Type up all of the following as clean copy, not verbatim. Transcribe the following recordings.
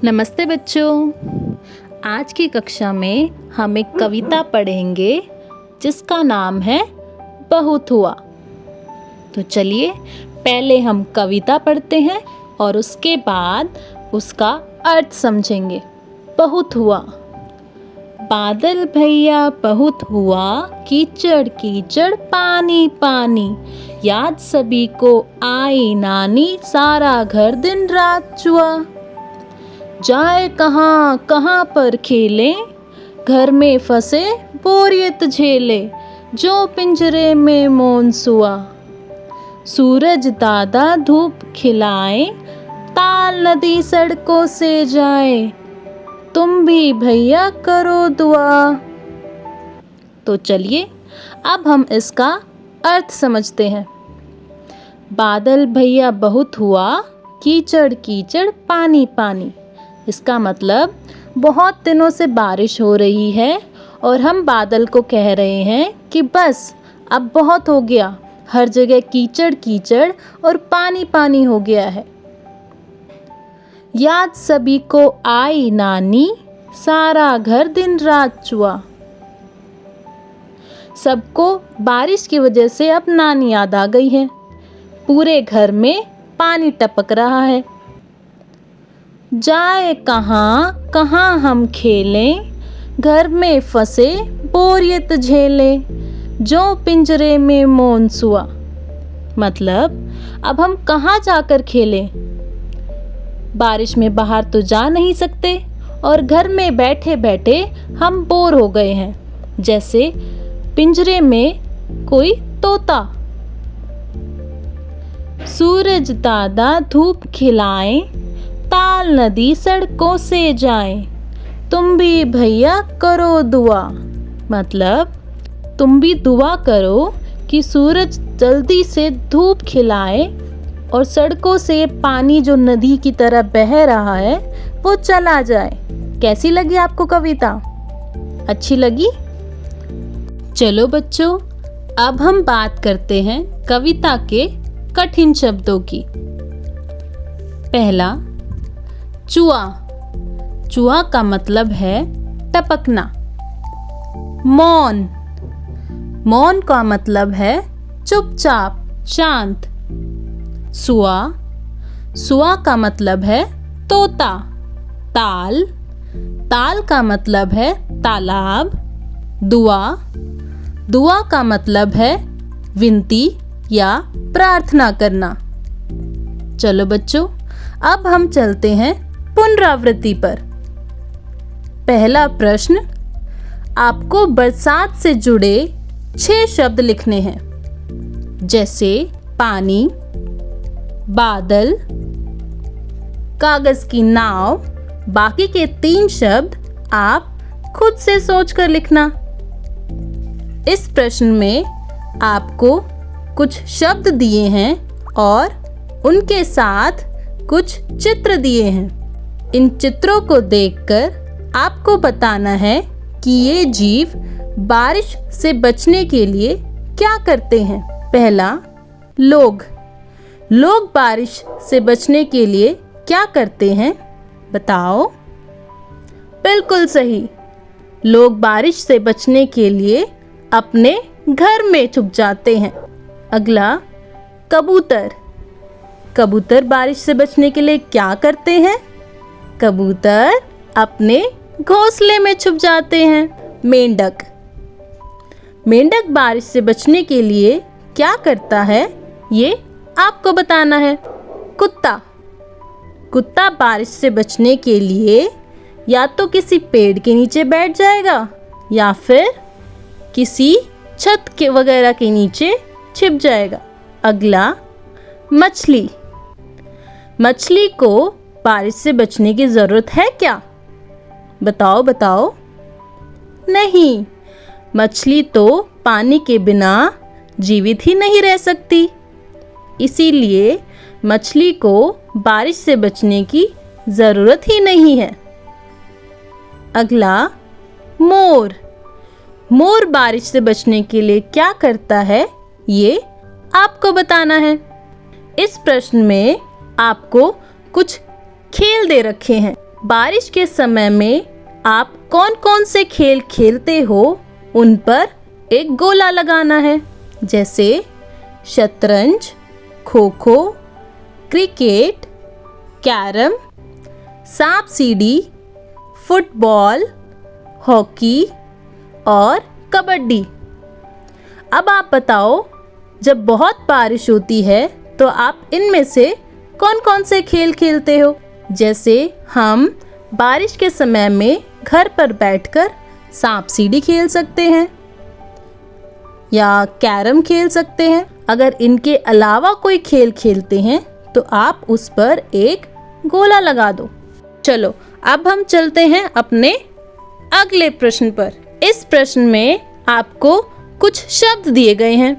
नमस्ते बच्चों। आज की कक्षा में हम एक कविता पढ़ेंगे जिसका नाम है बहुत हुआ। तो चलिए पहले हम कविता पढ़ते हैं और उसके बाद उसका अर्थ समझेंगे। बहुत हुआ। बादल भैया बहुत हुआ, कीचड़ कीचड़ पानी पानी, याद सभी को आई नानी, सारा घर दिन रात चुआ। जाए कहाँ कहाँ पर खेले, घर में फंसे बोरियत झेले, जो पिंजरे में मौन सुआ। सूरज दादा धूप खिलाए, ताल नदी सड़कों से जाए, तुम भी भैया करो दुआ। तो चलिए अब हम इसका अर्थ समझते हैं। बादल भैया बहुत हुआ, कीचड़ कीचड़ पानी पानी। इसका मतलब बहुत दिनों से बारिश हो रही है और हम बादल को कह रहे हैं कि बस अब बहुत हो गया, हर जगह कीचड़ कीचड़ और पानी पानी हो गया है। याद सभी को आई नानी, सारा घर दिन रात चुआ। सबको बारिश की वजह से अब नानी याद आ गई है। पूरे घर में पानी टपक रहा है। जाए कहाँ कहाँ हम खेलें, घर में फंसे बोरियत झेले, जो पिंजरे में मौन सुआ। मतलब अब हम कहाँ जाकर खेलें? बारिश में बाहर तो जा नहीं सकते और घर में बैठे बैठे हम बोर हो गए हैं, जैसे पिंजरे में कोई तोता। सूरज दादा धूप खिलाए, ताल नदी सड़कों से जाए, तुम भी भैया करो दुआ। मतलब तुम भी दुआ करो कि सूरज जल्दी से धूप खिलाए और सड़कों से पानी जो नदी की तरह बह रहा है वो चला जाए। कैसी लगी आपको कविता? अच्छी लगी? चलो बच्चों, अब हम बात करते हैं कविता के कठिन शब्दों की। पहला, चुआ। चुआ का मतलब है टपकना। मौन। मौन का मतलब है चुपचाप, शांत। सुआ। सुआ का मतलब है तोता। ताल। ताल का मतलब है तालाब। दुआ। दुआ का मतलब है विनती या प्रार्थना करना। चलो बच्चों, अब हम चलते हैं पुनरावृत्ति पर। पहला प्रश्न, आपको बरसात से जुड़े 6 शब्द लिखने हैं, जैसे पानी, बादल, कागज की नाव। बाकी के 3 शब्द आप खुद से सोचकर लिखना। इस प्रश्न में आपको कुछ शब्द दिए हैं और उनके साथ कुछ चित्र दिए हैं। इन चित्रों को देखकर आपको बताना है कि ये जीव बारिश से बचने के लिए क्या करते हैं। पहला, लोग। लोग बारिश से बचने के लिए क्या करते हैं? बताओ। बिल्कुल सही। लोग बारिश से बचने के लिए अपने घर में छुप जाते हैं। अगला, कबूतर। कबूतर बारिश से बचने के लिए क्या करते हैं? कबूतर अपने घोंसले में छुप जाते हैं। मेंढक। मेंढक बारिश से बचने के लिए क्या करता है, ये आपको बताना है। कुत्ता। कुत्ता बारिश से बचने के लिए या तो किसी पेड़ के नीचे बैठ जाएगा या फिर किसी छत के वगैरह के नीचे छिप जाएगा। अगला, मछली। मछली को बारिश से बचने की जरूरत है क्या? बताओ बताओ। नहीं, मछली तो पानी के बिना जीवित ही नहीं रह सकती, इसीलिए मछली को बारिश से बचने की जरूरत ही नहीं है। अगला, मोर। मोर बारिश से बचने के लिए क्या करता है, ये आपको बताना है। इस प्रश्न में आपको कुछ खेल दे रखे हैं, बारिश के समय में आप कौन कौन से खेल खेलते हो उन पर एक गोला लगाना है, जैसे शतरंज, खो खो, क्रिकेट, कैरम, सांप सीढ़ी, फुटबॉल, हॉकी और कबड्डी। अब आप बताओ, जब बहुत बारिश होती है तो आप इनमें से कौन कौन से खेल खेलते हो? जैसे हम बारिश के समय में घर पर बैठकर सांप सीढ़ी खेल सकते हैं या कैरम खेल सकते हैं। अगर इनके अलावा कोई खेल खेलते हैं तो आप उस पर एक गोला लगा दो। चलो अब हम चलते हैं अपने अगले प्रश्न पर। इस प्रश्न में आपको कुछ शब्द दिए गए हैं।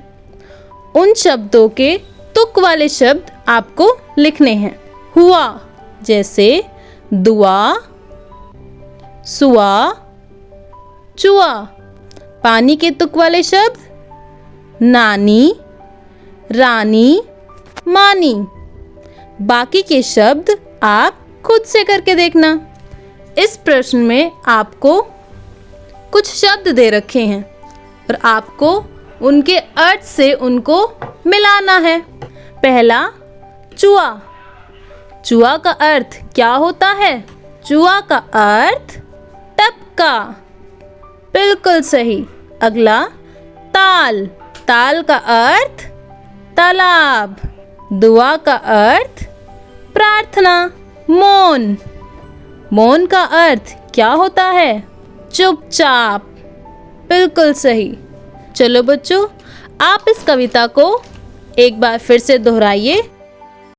उन शब्दों के तुक वाले शब्द आपको लिखने हैं। हुआ जैसे दुआ, सुआ, चुआ। पानी के तुक वाले शब्द नानी, रानी, मानी। बाकी के शब्द आप खुद से करके देखना। इस प्रश्न में आपको कुछ शब्द दे रखे हैं और आपको उनके अर्थ से उनको मिलाना है। पहला, चुआ। चुआ का अर्थ क्या होता है? चुआ का अर्थ टपका। बिल्कुल सही। अगला, ताल। ताल का अर्थ तालाब। दुआ का अर्थ प्रार्थना। मौन। मौन का अर्थ क्या होता है? चुपचाप। बिल्कुल सही। चलो बच्चों, आप इस कविता को एक बार फिर से दोहराइए